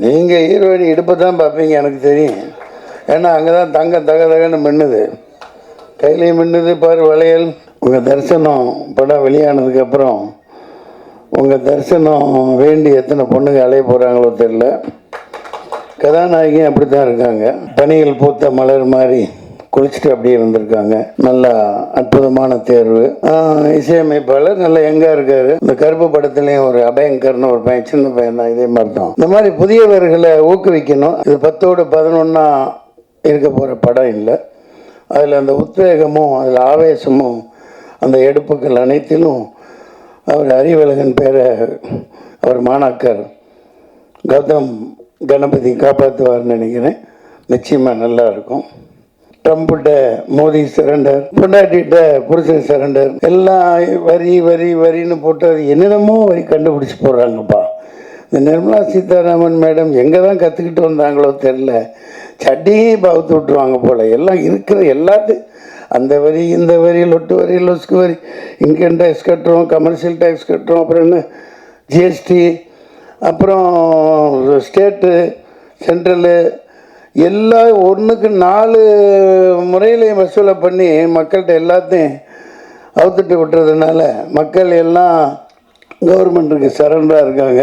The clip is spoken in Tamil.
நீங்கள் ஈரோடு இடுப்பை தான் பார்ப்பீங்க, எனக்கு தெரியும். ஏன்னா அங்கே தான் தங்கம் தகன்னு மின்னுது, கையிலையும் மின்னுது பாரு வளையல். உங்கள் தரிசனம் படம் வெளியானதுக்கப்புறம் உங்கள் தரிசனம் வேண்டி எத்தனை பொண்ணுங்க அலைய போகிறாங்களோ தெரில. கதாநாயகியும் அப்படி தான் இருக்காங்க, பனிகள் பூத்த மலர் மாதிரி குளிச்சுட்டு அப்படியே இருந்திருக்காங்க. நல்ல அற்புதமான தேர்வு. இசையமைப்பாளர் நல்ல யங்காக இருக்காரு. இந்த கருப்பு படத்துலேயும் ஒரு அபயங்கர்னு ஒரு பையன், சின்ன பையன் தான், இதே மாதிரி தான். இந்த மாதிரி புதியவர்களை ஊக்குவிக்கணும். இது 10ஓடு 11 இருக்க போகிற படம் இல்லை. அதில் அந்த உத்வேகமும் அதில் ஆவேசமும் அந்த எடுப்புகள் அனைத்திலும் அவர் அறிவழகன் பேரை அவர் மாணாக்கர் கௌதம் கணபதி காப்பாற்றுவார்னு நினைக்கிறேன். நிச்சயமாக நல்லா இருக்கும். ட்ரம்ப்கிட்ட மோடி சரண்டர், பொண்டாட்டிகிட்ட புருஷன் சரண்டர், எல்லாம் வரி வரி வரின்னு போட்டு அது என்னென்னமோ வரி கண்டுபிடிச்சி போடுறாங்கப்பா. இந்த நிர்மலா சீதாராமன் மேடம் எங்கே தான் கற்றுக்கிட்டு வந்தாங்களோ தெரில, சட்டியே பவுத்து விட்டுருவாங்க போல். எல்லாம் இருக்கிற எல்லாத்தையும் அந்த வரி இந்த வரி, லொட்டு வரி, லொஸ்கு வரி, இன்கம் டேக்ஸ் கட்டுறோம், கமர்ஷியல் டேக்ஸ் கட்டுறோம், அப்புறம் என்ன ஜிஎஸ்டி, அப்புறம் ஸ்டேட்டு சென்ட்ரலு, எல்லாம் ஒன்றுக்கு 4 முறையிலையும் வசூலை பண்ணி மக்கள்கிட்ட எல்லாத்தையும் அவுத்துட்டு விட்டுறதுனால மக்கள் எல்லாம் கவர்மெண்ட்டுக்கு சரண்டராக இருக்காங்க.